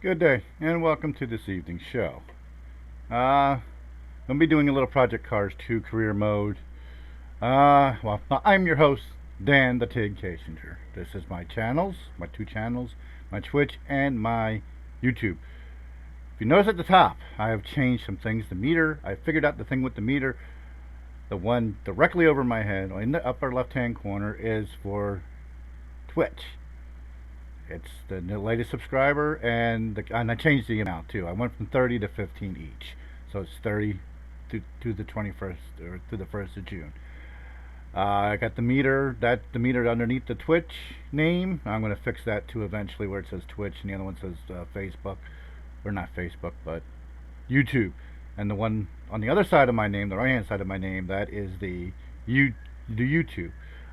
Good day, and welcome to this evening's show. I'm going to be doing a little Project Cars 2 career mode. I'm your host, Dan the Tig Kasinger. This is my two channels, my Twitch and my YouTube. If you notice at the top, I have changed some things. The meter, I figured out the thing with the meter. The one directly over my head, in the upper left-hand corner, is for Twitch. It's the latest subscriber, and I changed the amount too. I went from 30 to 15 each, so it's 30 to the 21st or to the 1st of June. I got the meter underneath the Twitch name. I'm going to fix that too eventually, where it says Twitch and the other one says Facebook, or not Facebook, but YouTube. And the one on the other side of my name, the right-hand side of my name, that is the YouTube.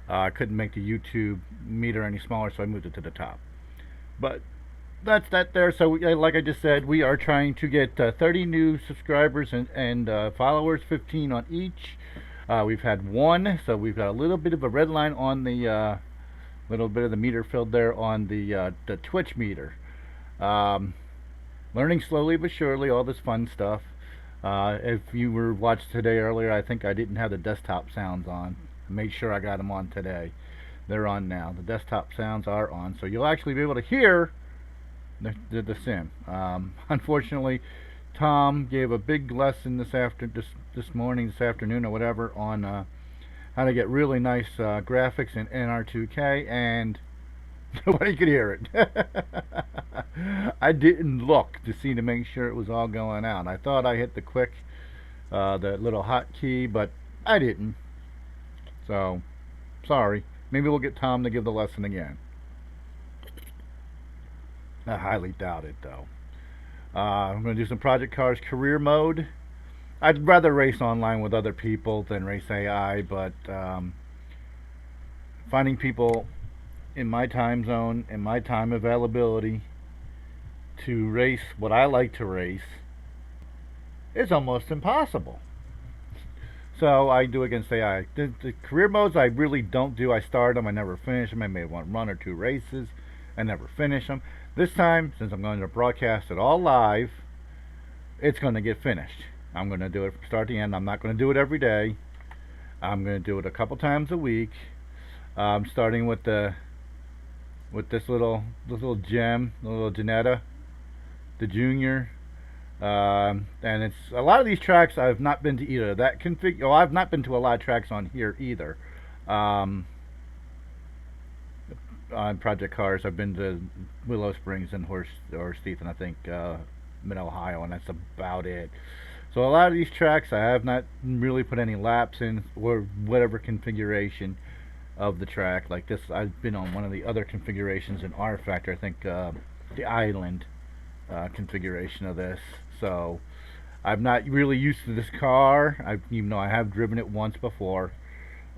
I couldn't make the YouTube meter any smaller, so I moved it to the top. But that's that there. So like I just said, we are trying to get 30 new subscribers and followers, 15 on each. We've had one, so we've got a little bit of a red line on the little bit of the meter filled there on the Twitch meter. Learning slowly but surely all this fun stuff. If you were watched today earlier, I think I didn't have the desktop sounds on. I made sure I got them on today. They're on now. The desktop sounds are on, so you'll actually be able to hear the sim. Unfortunately, Tom gave a big lesson this afternoon or whatever, on how to get really nice graphics in NR2K, and nobody could hear it. I didn't look to make sure it was all going out. I thought I hit the little hotkey, but I didn't. So, sorry. Maybe we'll get Tom to give the lesson again. I highly doubt it, though. I'm going to do some Project Cars career mode. I'd rather race online with other people than race AI, but finding people in my time zone and my time availability to race what I like to race is almost impossible. So I do against AI. The career modes I really don't do. I start them, I never finish them. I may want one or two races, I never finish them. This time, since I'm going to broadcast it all live, it's going to get finished. I'm going to do it from start to end. I'm not going to do it every day. I'm going to do it a couple times a week. Starting with this little gem, the little Janetta, the Junior. And it's a lot of these tracks I've not been to either. I've not been to a lot of tracks on here either. On Project Cars, I've been to Willow Springs and Horsethief, I think Mid Ohio, and that's about it. So a lot of these tracks I have not really put any laps in, or whatever configuration of the track. Like this, I've been on one of the other configurations in rFactor. I think the Island configuration of this. So I'm not really used to this car, even though I have driven it once before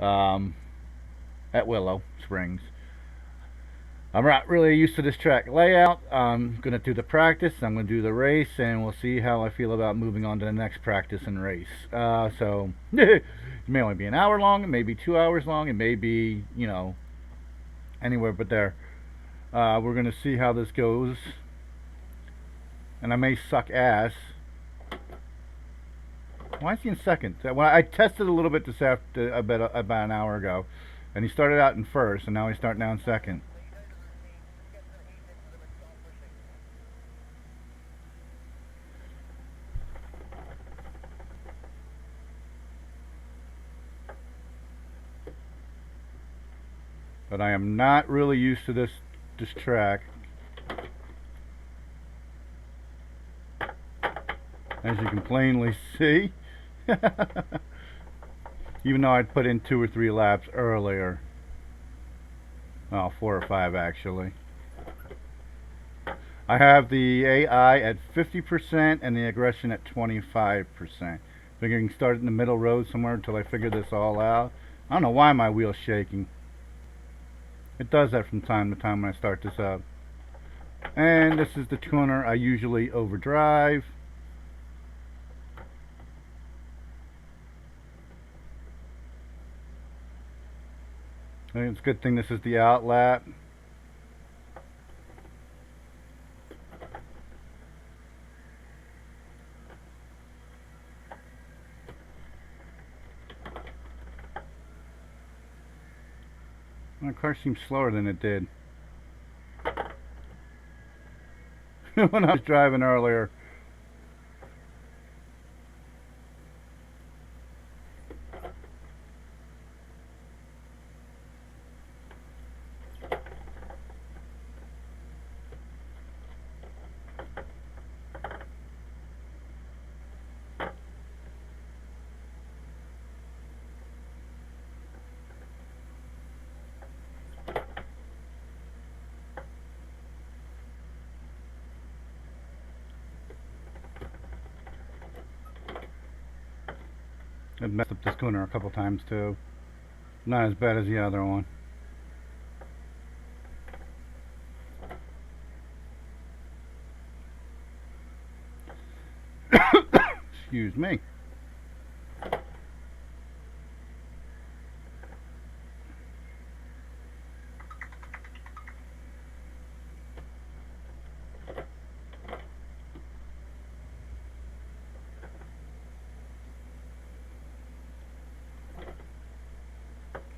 at Willow Springs. I'm not really used to this track layout. I'm going to do the practice, I'm going to do the race, and we'll see how I feel about moving on to the next practice and race. So it may only be an hour long, it may be 2 hours long, it may be, anywhere but there. We're going to see how this goes. And I may suck ass. Why is he in second? Well, I tested a little bit this about an hour ago, and he started out in first, and now he's starting out in second. But I am not really used to this track. As you can plainly see. Even though I'd put in 2 or 3 laps earlier. Well, 4 or 5 actually. I have the AI at 50% and the aggression at 25%. Figuring start in the middle road somewhere until I figure this all out. I don't know why my wheel's shaking. It does that from time to time when I start this up. And this is the corner I usually overdrive. I think it's a good thing this is the outlet. My car seems slower than it did when I was driving earlier. I've messed up this corner a couple times too. Not as bad as the other one. Excuse me.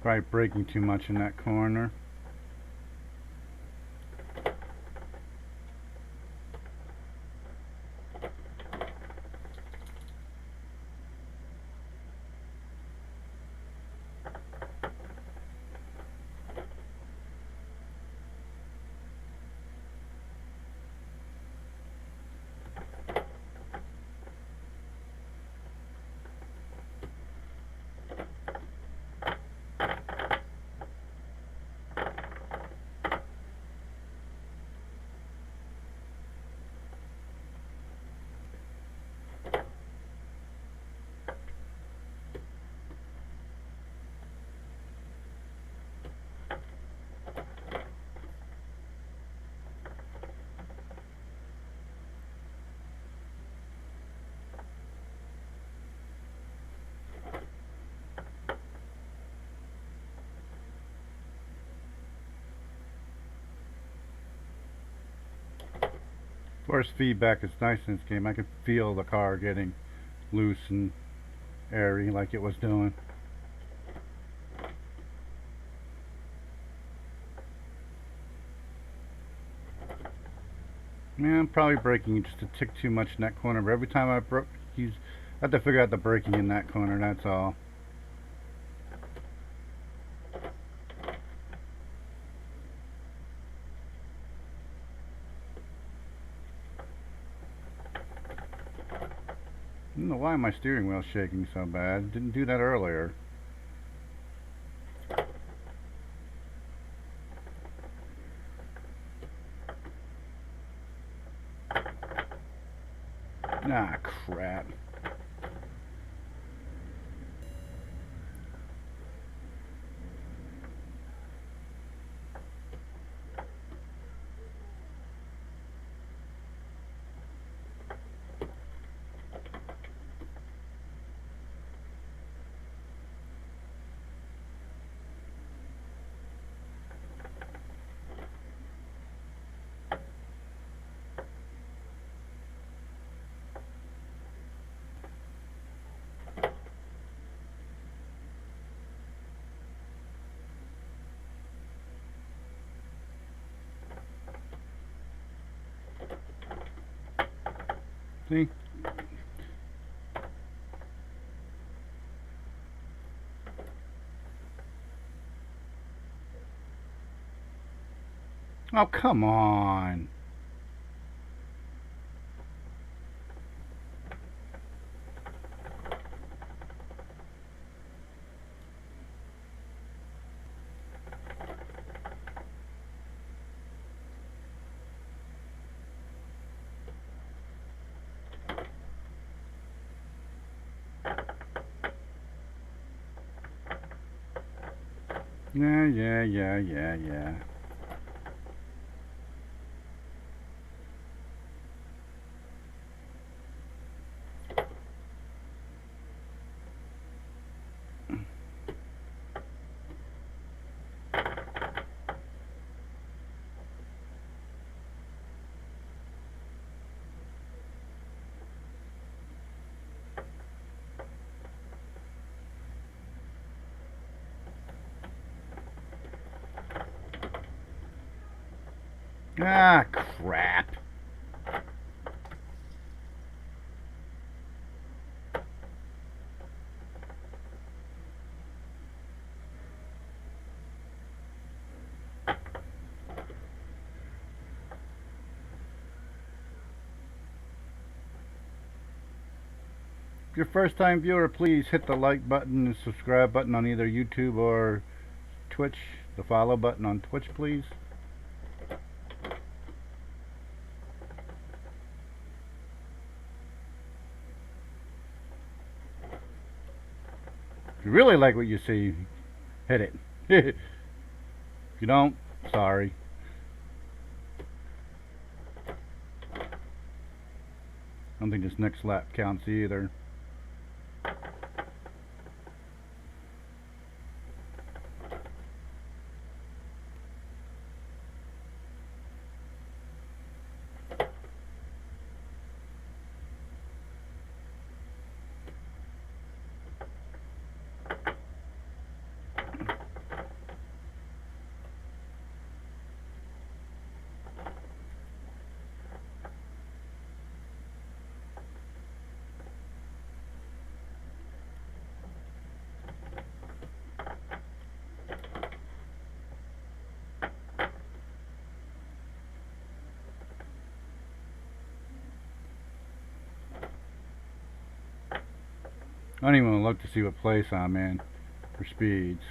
Probably braking too much in that corner. Force feedback is nice in this game. I could feel the car getting loose and airy like it was doing. Yeah, I'm probably braking just a tick too much in that corner, but every time I have to figure out the braking in that corner, that's all. I don't know why my steering wheel's shaking so bad. Didn't do that earlier. Ah, crap. See? Oh, come on. Yeah. Ah, crap. If you're a first-time viewer, please hit the like button and subscribe button on either YouTube or Twitch. The follow button on Twitch, please. If you really like what you see, hit it. If you don't, sorry. I don't think this next lap counts either. I don't even want to look to see what place I'm in for speeds.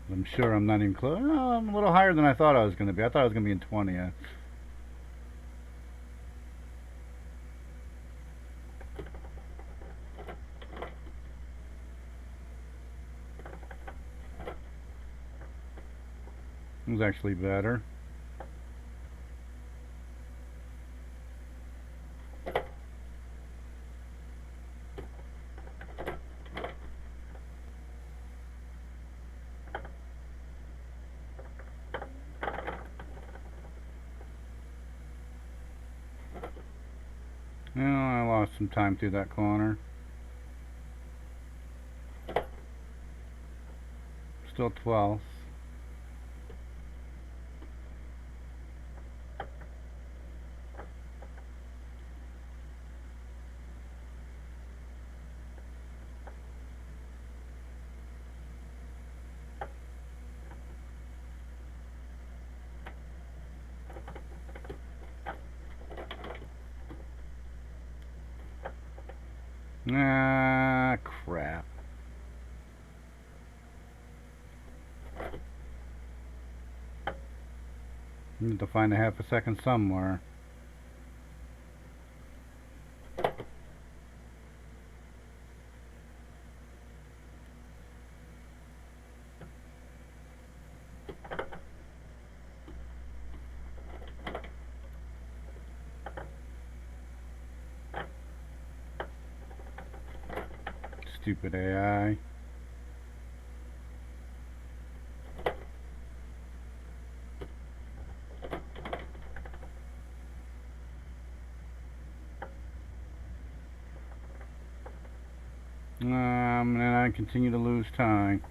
I'm sure I'm not even close. Oh, I'm a little higher than I thought I was going to be. I thought I was going to be in 20. It was actually better. Well, I lost some time through that corner. Still 12th. Ah, crap. Need to find a half a second somewhere. Stupid AI. And I continue to lose time.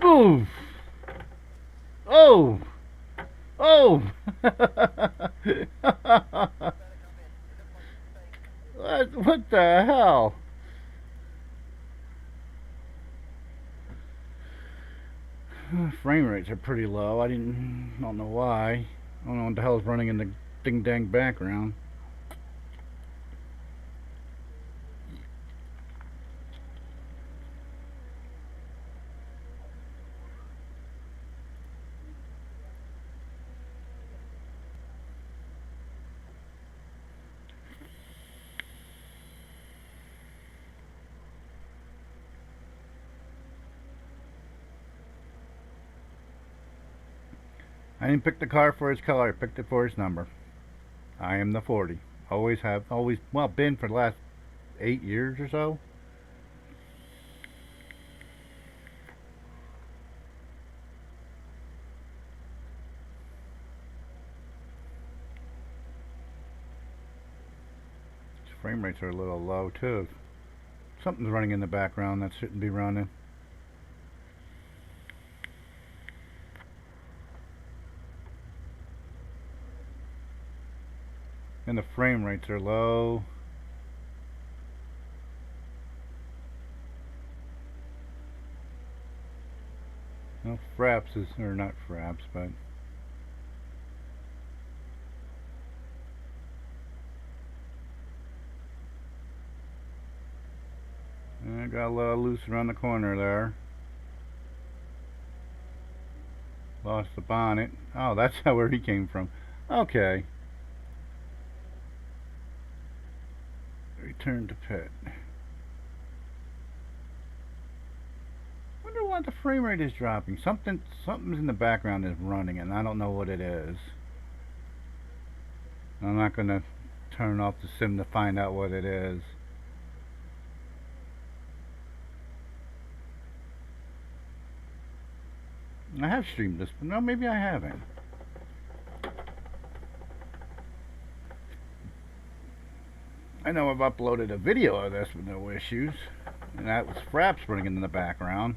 Oof. Oh. Oh. What the hell? Frame rates are pretty low. I don't know why. I don't know what the hell is running in the ding dang background. I didn't pick the car for its color. I picked it for its number. I am the 40. Always have. Always. Well, been for the last 8 years or so. frame rates are a little low too. Something's running in the background that shouldn't be running. And the frame rates are low. No, fraps is, or not fraps, but I got a little loose around the corner there. Lost the bonnet. Oh, that's where he came from. Okay. Return to pit. Wonder why the frame rate is dropping. Something's in the background is running, and I don't know what it is. I'm not gonna turn off the sim to find out what it is. I have streamed this, but no, maybe I haven't. I know I've uploaded a video of this with no issues, and that was fraps running in the background.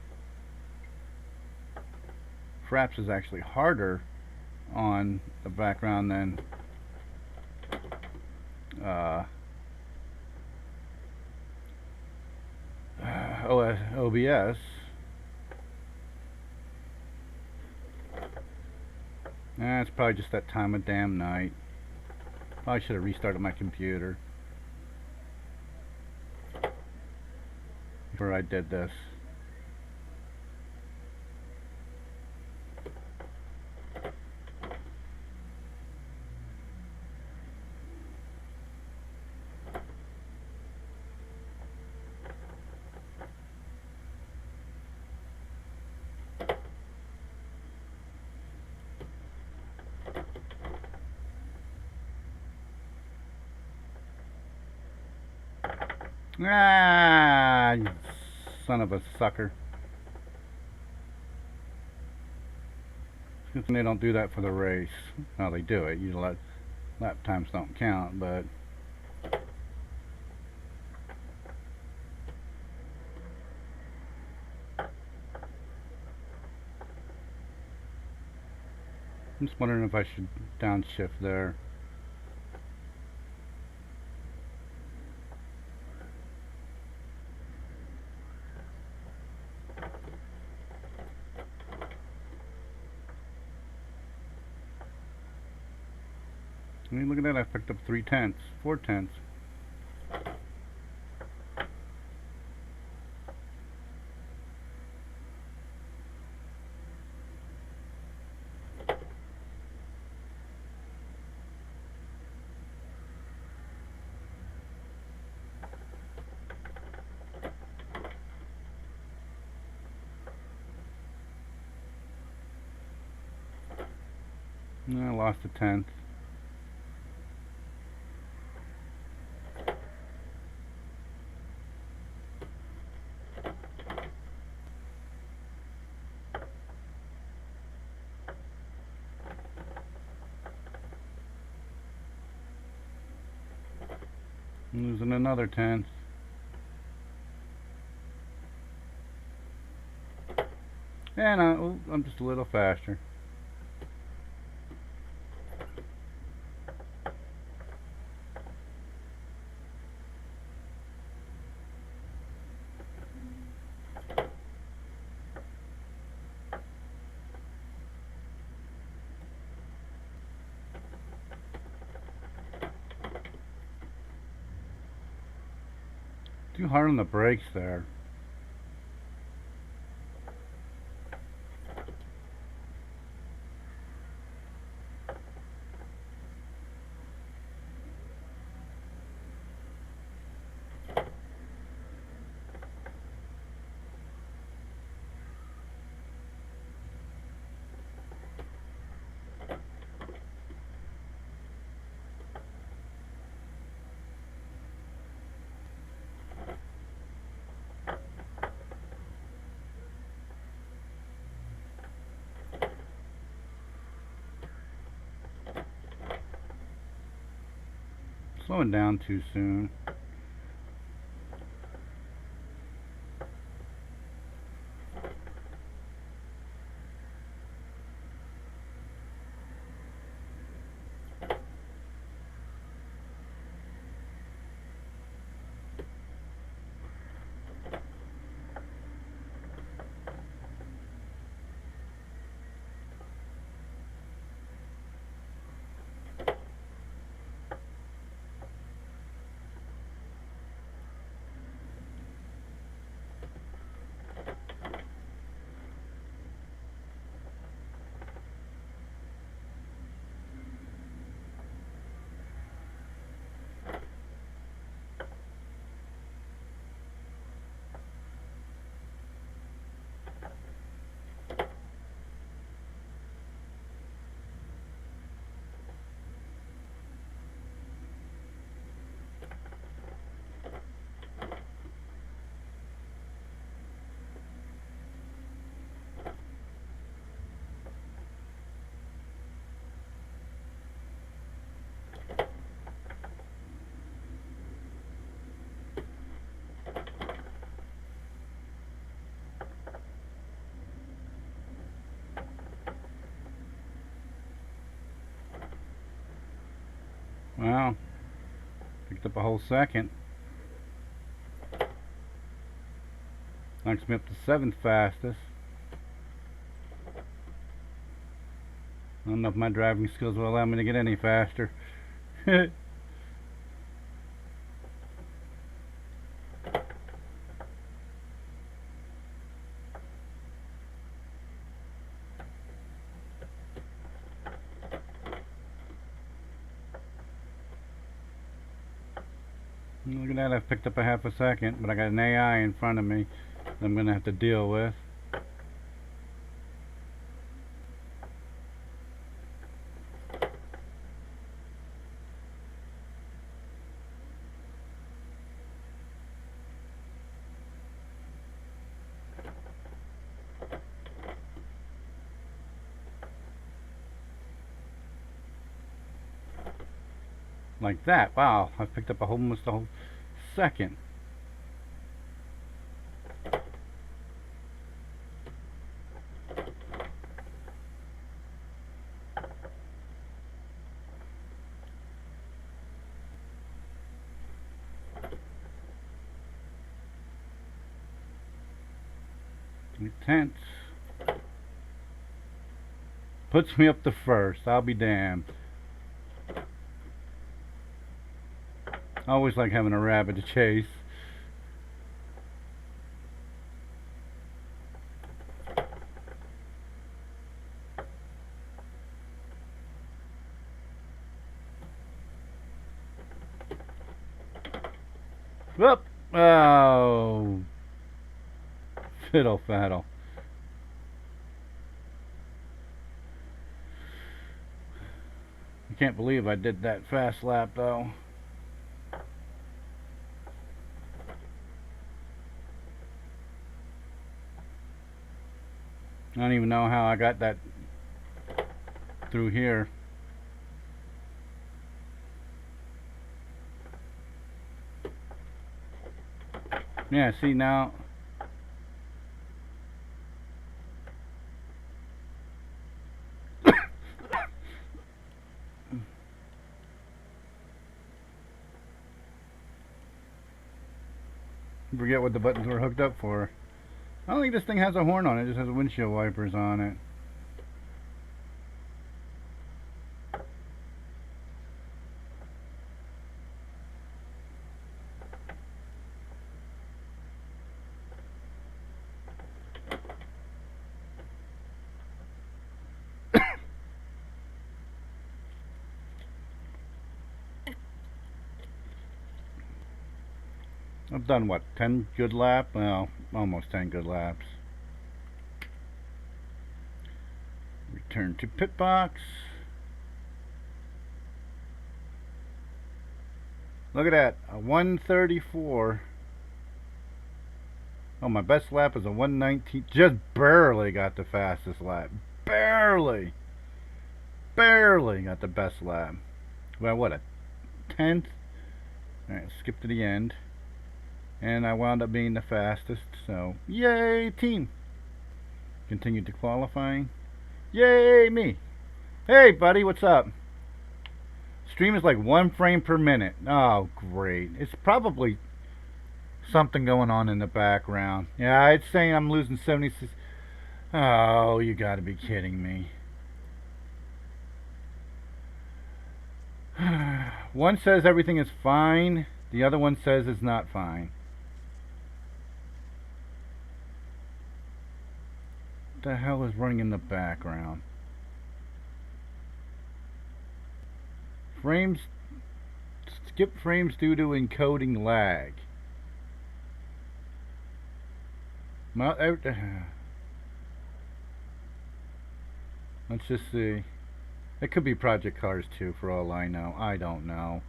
Fraps is actually harder on the background than OBS. It's probably just that time of damn night. Probably should have restarted my computer before I did this. Ah, you son of a sucker. They don't do that for the race. Well, they do it. Usually lap times don't count, but I'm just wondering if I should downshift there. I mean, look at that, I picked up 3/10, 4/10. I lost a 10th. Losing another 10th. And I'm just a little faster. Too hard on the brakes there. Slowing down too soon. Wow. Picked up a whole second. Knocks me up to 7th fastest. I don't know if my driving skills will allow me to get any faster. Look at that, I've picked up a half a second, but I got an AI in front of me that I'm going to have to deal with. Like that. Wow, I've picked up almost a whole second. Tense. Puts me up to 1st. I'll be damned. I always like having a rabbit to chase. Whoop! Oh, fiddle faddle. I can't believe I did that fast lap though. I don't even know how I got that through here. Yeah, see now. Forget what the buttons were hooked up for. I don't think this thing has a horn on it, it just has windshield wipers on it. I've done what, 10 good laps? Well, almost 10 good laps. Return to pit box. Look at that, a 134. Oh, my best lap is a 119. Just barely got the fastest lap. Barely got the best lap. Well, what, a 10th? Alright, skip to the end. And I wound up being the fastest, so yay team. Continued to qualifying. Yay me. Hey buddy, what's up? Stream is like 1 frame per minute. Oh great. It's probably something going on in the background. Yeah, it's saying I'm losing 76. Oh, you gotta be kidding me. One says everything is fine, the other one says it's not fine. What the hell is running in the background? Frames, skip frames due to encoding lag. Let's just see. It could be Project Cars 2 for all I know. I don't know.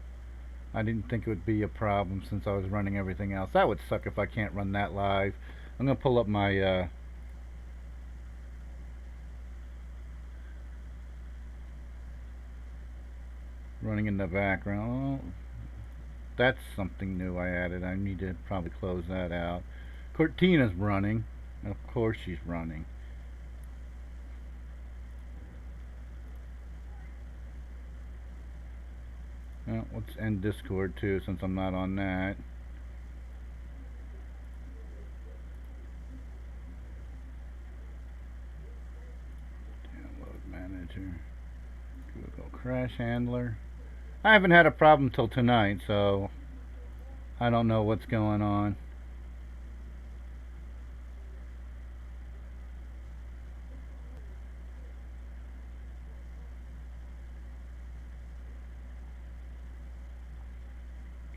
I didn't think it would be a problem since I was running everything else. That would suck if I can't run that live. I'm going to pull up my running in the background. Oh, that's something new I added. I need to probably close that out. Cortina's running. Of course she's running. Well, let's end Discord too, since I'm not on that. Download manager. Google Crash Handler. I haven't had a problem till tonight, so I don't know what's going on.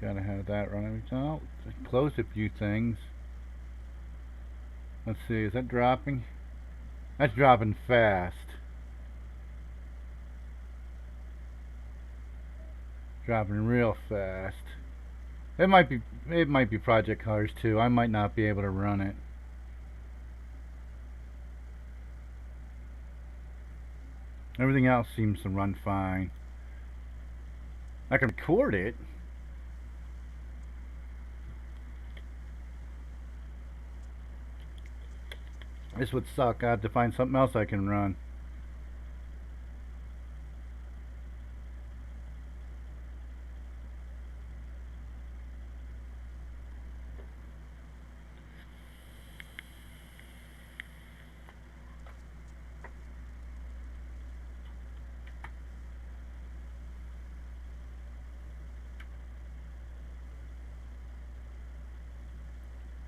Gotta have that running. Oh, closed a few things. Let's see, is that dropping? That's dropping fast. Dropping real fast. It might be project cars too. I might not be able to run it. Everything else seems to run fine. I can record it. This would suck. I have to find something else I can run.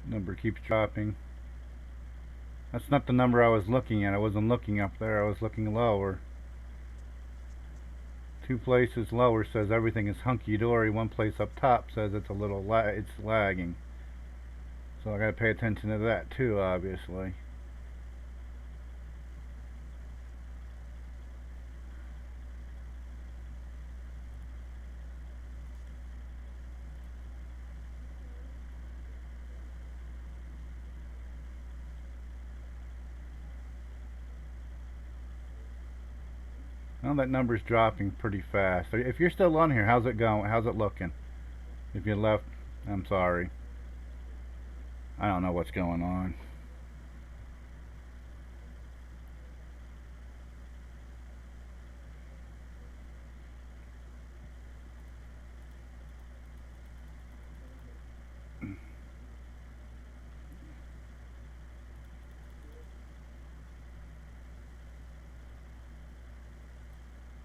Number keeps dropping. That's not the number I was looking at. I wasn't looking up there. I was looking lower. 2 places lower says everything is hunky-dory. 1 place up top says it's a little it's lagging. So I gotta pay attention to that too, obviously. Well, that number's dropping pretty fast. If you're still on here, how's it going? How's it looking? If you left, I'm sorry. I don't know what's going on.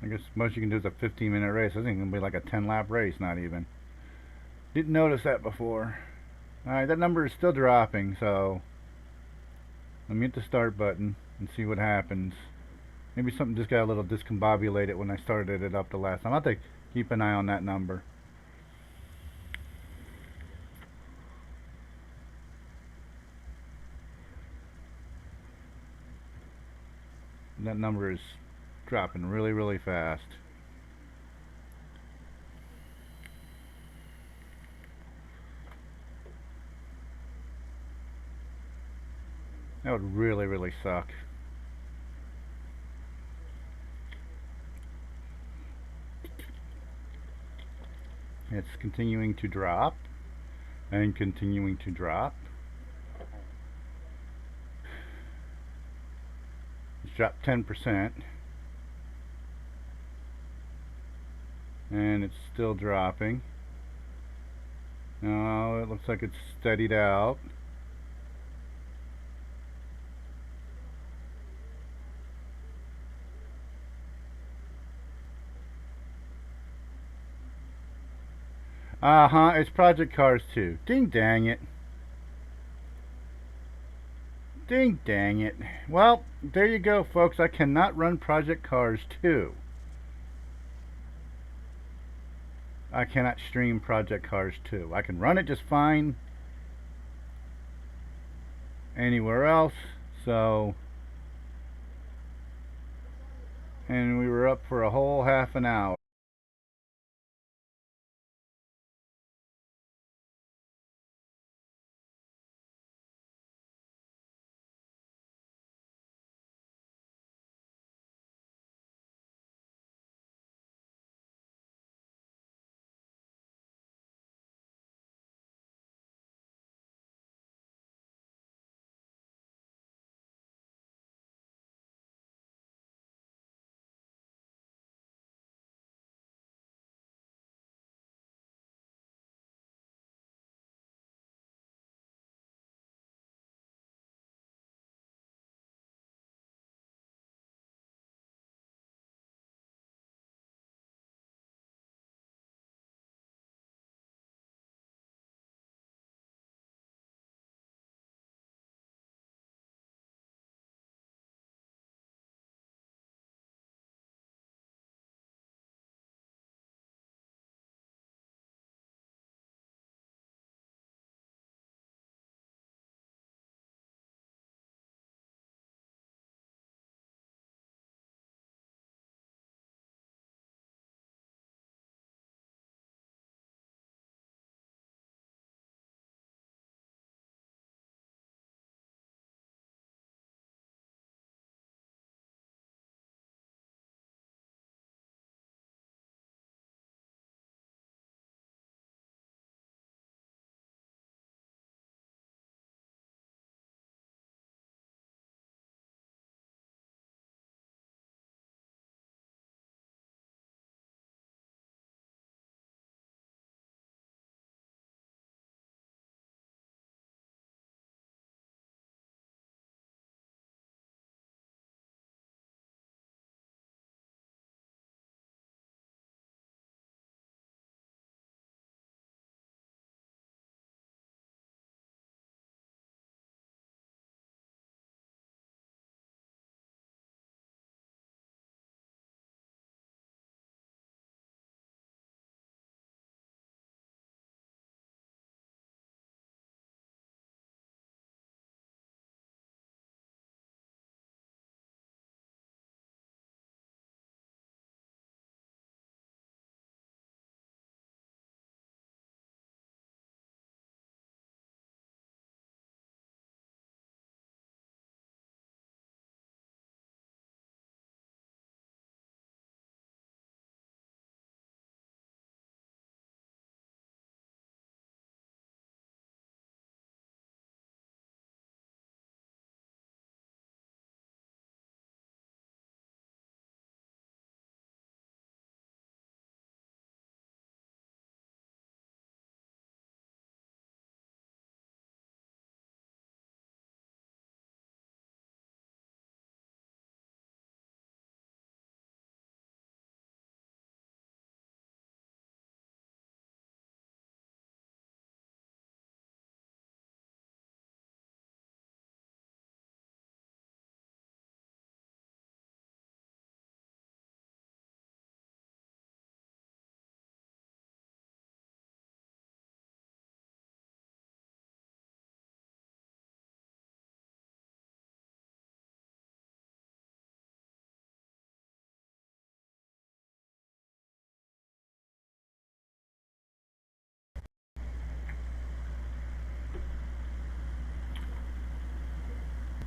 I guess most you can do is a 15-minute race. I think it's going to be like a 10-lap race, not even. Didn't notice that before. Alright, that number is still dropping, so let me hit the start button and see what happens. Maybe something just got a little discombobulated when I started it up the last time. I'll have to keep an eye on that number. That number is dropping really, really fast. That would really, really suck. It's continuing to drop and continuing to drop. It's dropped 10%, and it's still dropping. Now it looks like it's steadied out. It's Project Cars 2. Ding dang it. Ding dang it. Well, there you go, folks. I cannot run Project Cars 2. I cannot stream Project Cars 2. I can run it just fine anywhere else. So, and we were up for a whole half an hour.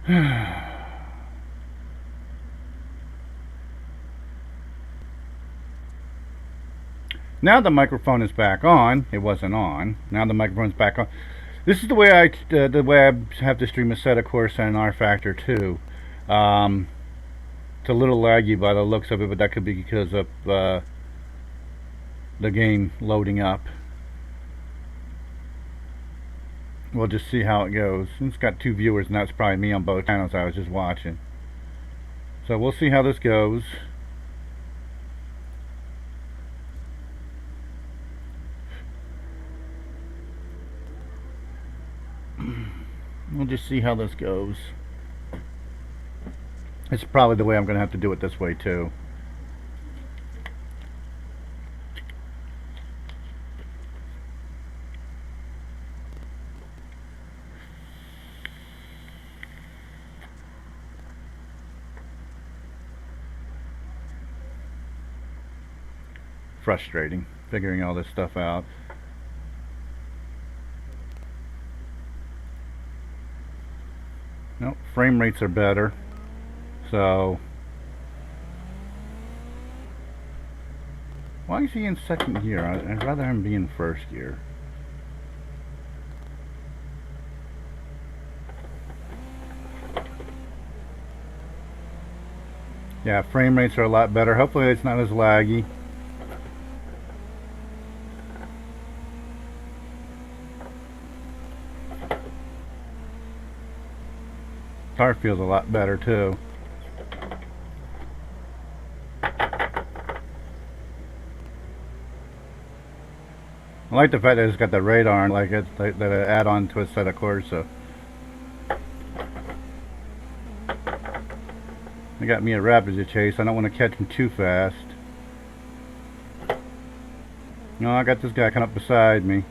Now the microphone is back on. It wasn't on. Now the microphone's back on. This is the way I have to stream a set, of course, on rFactor 2. It's a little laggy by the looks of it, but that could be because of the game loading up. We'll just see how it goes. It's got 2 viewers, and that's probably me on both channels I was just watching. So we'll see how this goes. We'll just see how this goes. It's probably the way I'm going to have to do it this way too. Frustrating figuring all this stuff out. Nope, frame rates are better. So why is he in second gear? I'd rather him be in first gear. Yeah, frame rates are a lot better. Hopefully it's not as laggy. Car feels a lot better too. I like the fact that it's got the radar, like it's that it add on to a set of cores. So they got me a rabbit to chase. I don't want to catch him too fast. No, I got this guy coming up beside me.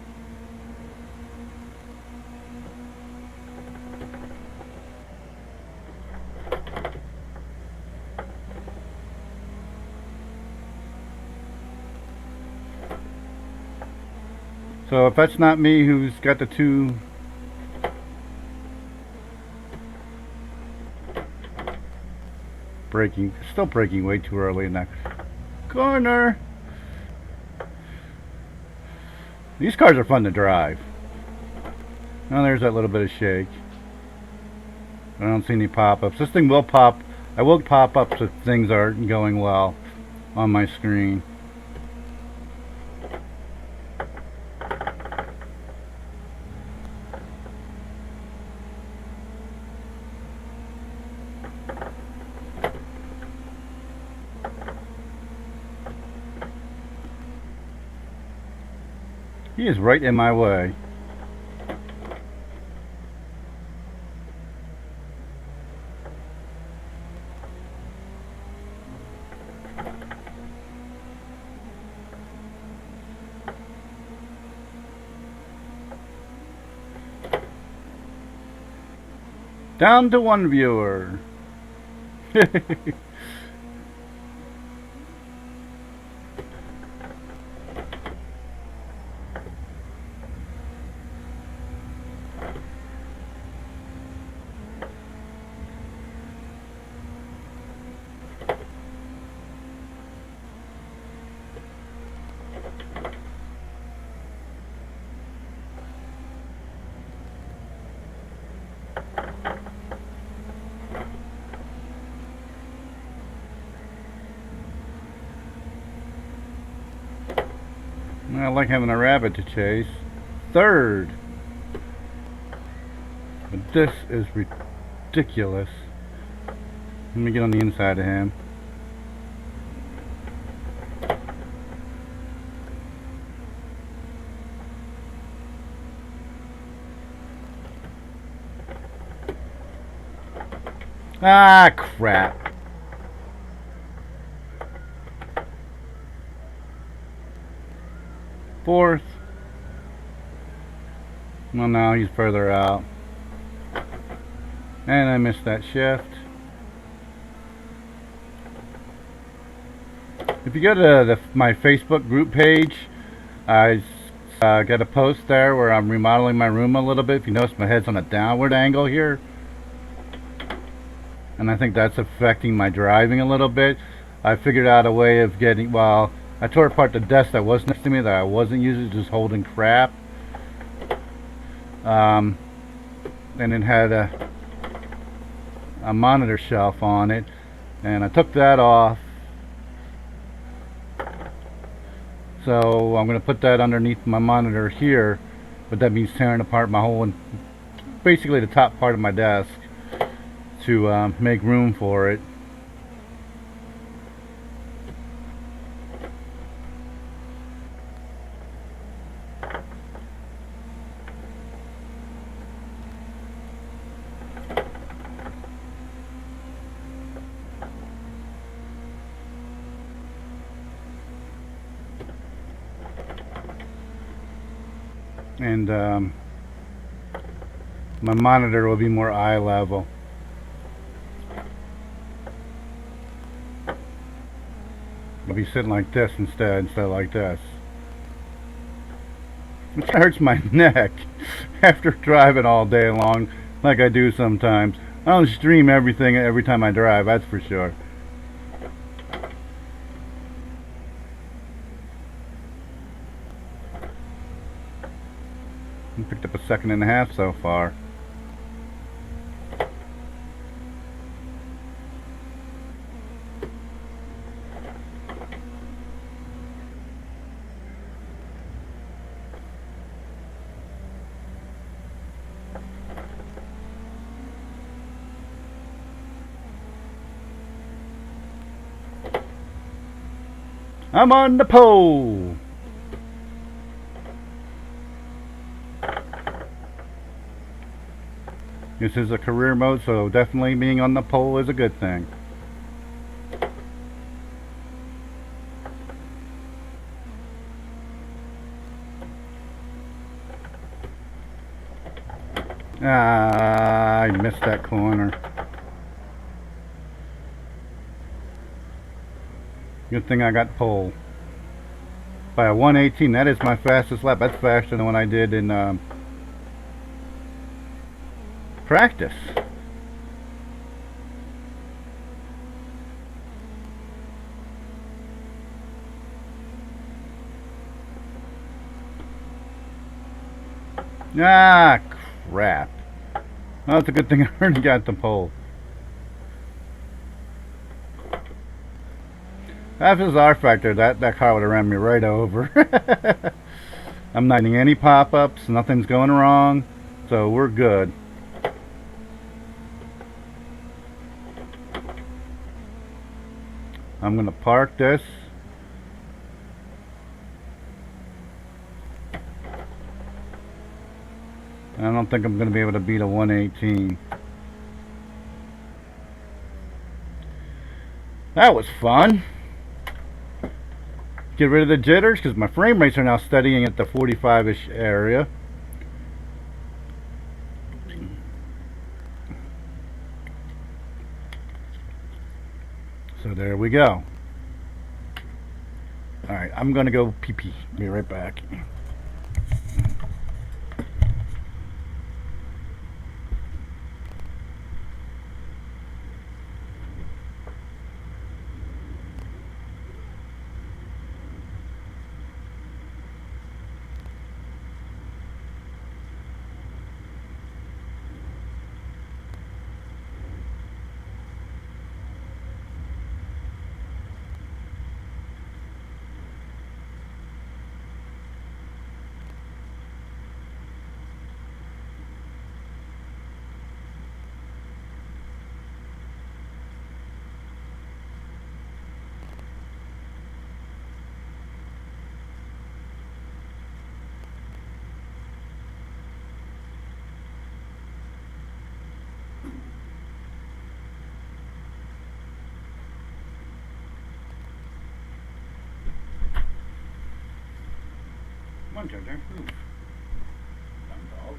So if that's not me who's got the 2 braking, still braking way too early in that corner. These cars are fun to drive. Oh, there's that little bit of shake. I don't see any pop-ups. This thing will pop. I will pop up if things aren't going well on my screen. He is right in my way. Down to 1 viewer. I like having a rabbit to chase. 3rd. But this is ridiculous. Let me get on the inside of him. Ah, crap. Fourth. Well, now he's further out. And I missed that shift. If you go to my Facebook group page, I got a post there where I'm remodeling my room a little bit. If you notice, my head's on a downward angle here. and I think that's affecting my driving a little bit. I figured out a way of getting, well, I tore apart the desk that was next to me that I wasn't using, just holding crap. And it had a monitor shelf on it, and I took that off. So I'm going to put that underneath my monitor here, but that means tearing apart my whole, basically the top part of my desk to make room for it. And my monitor will be more eye level. It'll be sitting like this instead of like this. Which hurts my neck after driving all day long, like I do sometimes. I don't stream everything every time I drive, that's for sure. I picked up a 1.5 so far. I'm on the pole! This is a career mode, so definitely being on the pole is a good thing. Ah, I missed that corner. Good thing I got pole. By a 1:18, that is my fastest lap. That's faster than what I did in practice. Ah, crap. Well, that's a good thing I already got the pole. If it was rFactor, that car would have ran me right over. I'm not getting any pop-ups, nothing's going wrong, so we're good. I'm going to park this. I don't think I'm going to be able to beat a 1:18. That was fun. Get rid of the jitters because my frame rates are now steadying at the 45-ish area. So there we go. Alright, I'm going to go pee-pee. Be right back. Come on, Jojo. Move. Dumb dog.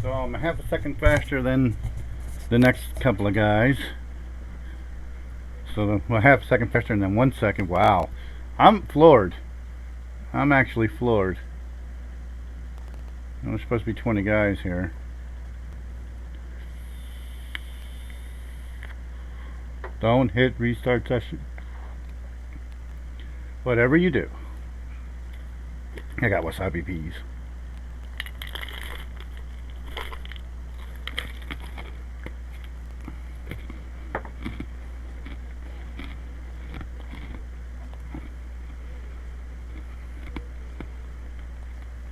So I'm a half a second faster than the next couple of guys. So well, half a second faster than 1 second. Wow. I'm floored. I'm actually floored. There's supposed to be 20 guys here. Don't hit restart session. Whatever you do. I got wasabi peas.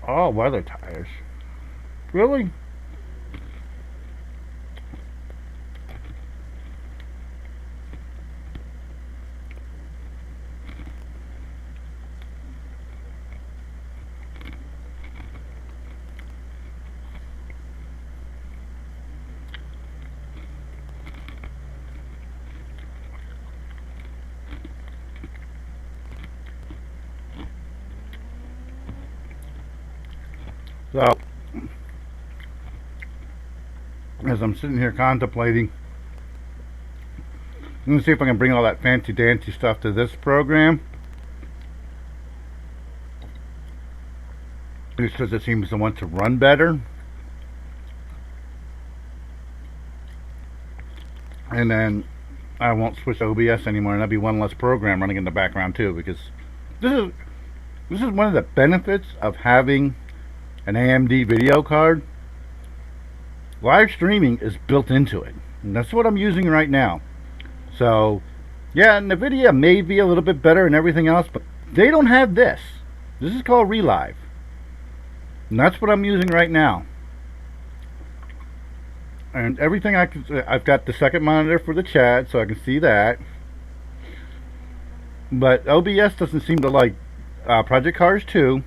Oh, weather tires. Really? So, as I'm sitting here contemplating, I'm going to see if I can bring all that fancy dancy stuff to this program. Just because it seems to want to run better. And then I won't switch to OBS anymore, and that'll be one less program running in the background too, because this is one of the benefits of having an AMD video card. Live streaming is built into it, and that's what I'm using right now. So yeah, NVIDIA may be a little bit better and everything else, but they don't have this. This is called Relive, and that's what I'm using right now. And everything I've got the second monitor for the chat, so I can see that. But OBS doesn't seem to like Project Cars 2,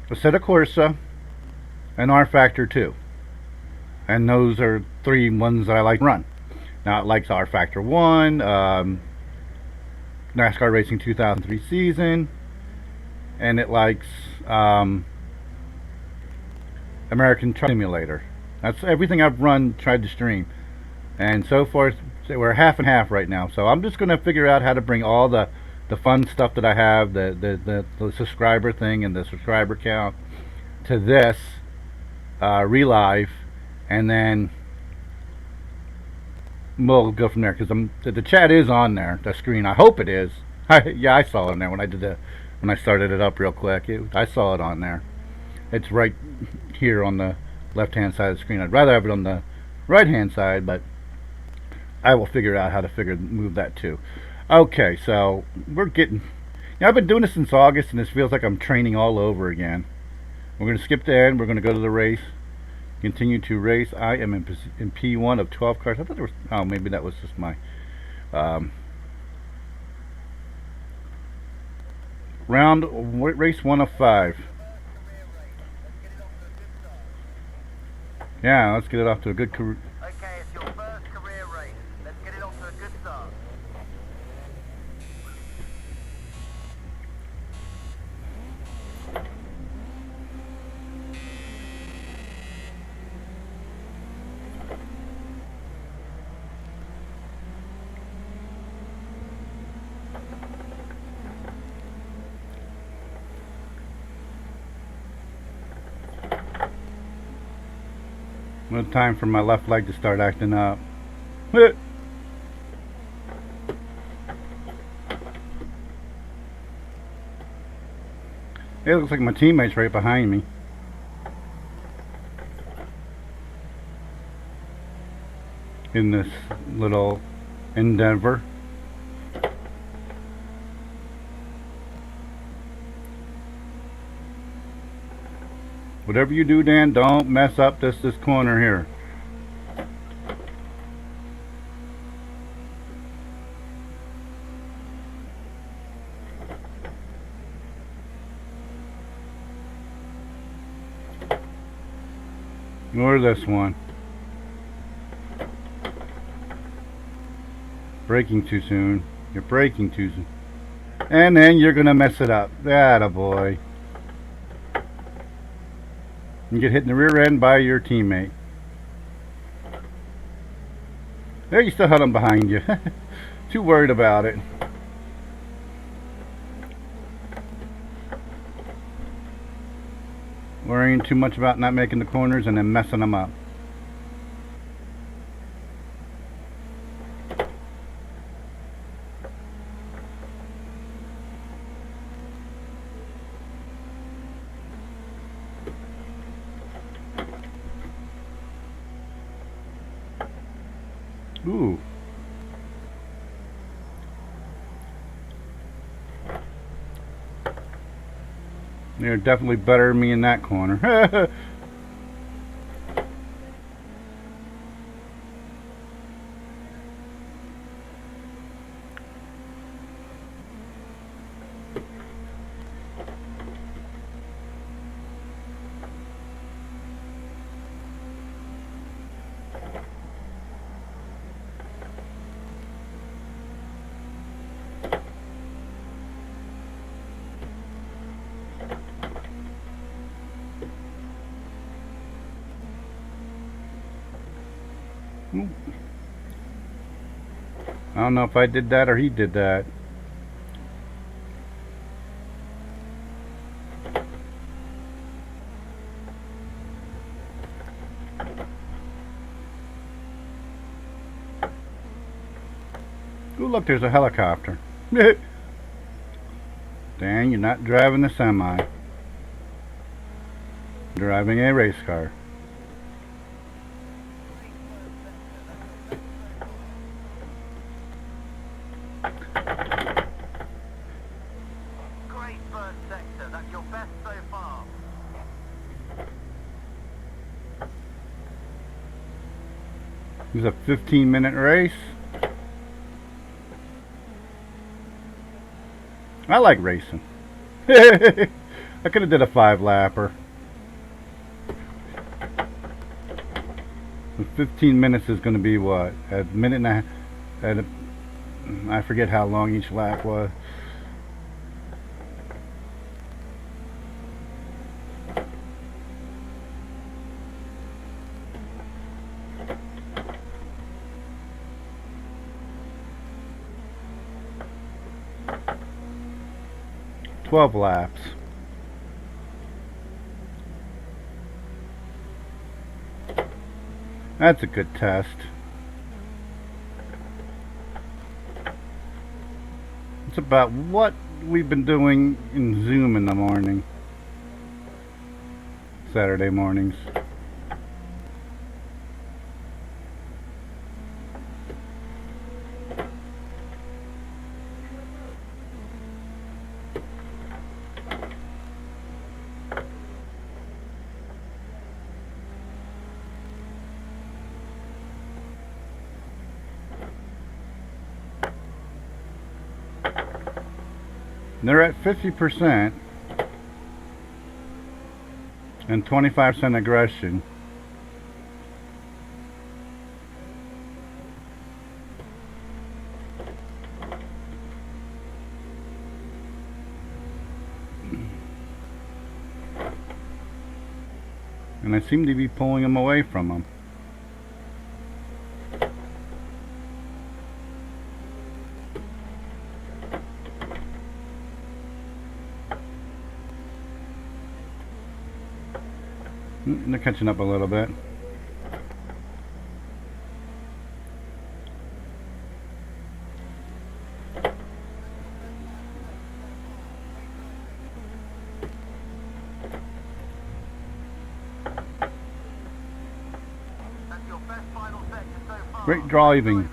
Assetto Corsa, and rFactor 2. And those are 3 ones that I like to run. Now it likes rFactor 1, NASCAR Racing 2003 season, and it likes American Truck Simulator. That's everything I've tried to stream. And so far, we're half and half right now. So I'm just going to figure out how to bring all the fun stuff that I have, the subscriber thing and the subscriber count, to this Relive, and then we'll go from there. Because the chat is on there, the screen. I hope it is. Yeah, I saw it on there when I started it up real quick. I saw it on there. It's right here on the left-hand side of the screen. I'd rather have it on the right-hand side, but I will figure out how to move that too. Okay, so we're getting... I've been doing this since August, and this feels like I'm training all over again. We're going to skip the end. We're going to go to the race. Continue to race. I am in P1 of 12 cars. I thought there was... Oh, maybe that was just my... race 1 of 5. Yeah, let's get it off to a good career. Okay, it's your first career race. Let's get it off to a good start. No time for my left leg to start acting up. It looks like my teammate's right behind me. In this little endeavor. Whatever you do, Dan, don't mess up this corner here. Or this one. Braking too soon. You're braking too soon. And then you're gonna mess it up. Attaboy. You get hit in the rear end by your teammate. There, you still had him behind you. Too worried about it. worrying too much about not making the corners and then messing them up. Ooh. They're definitely better than me in that corner. I don't know if I did that or he did that. Ooh, look, there's a helicopter. Dang, you're not driving the semi. Driving a race car. Great first sector. That's your best so far. This is a 15-minute race. I like racing. I could have did a 5-lapper. 15 minutes is going to be what? A minute and a half. I forget how long each lap was. "12 laps. That's a good test. It's about what we've been doing in Zoom in the morning. Saturday mornings. They're at 50% and 25% aggression. And I seem to be pulling them away from them. They're catching up a little bit. That's your best final sector so far. Great driving.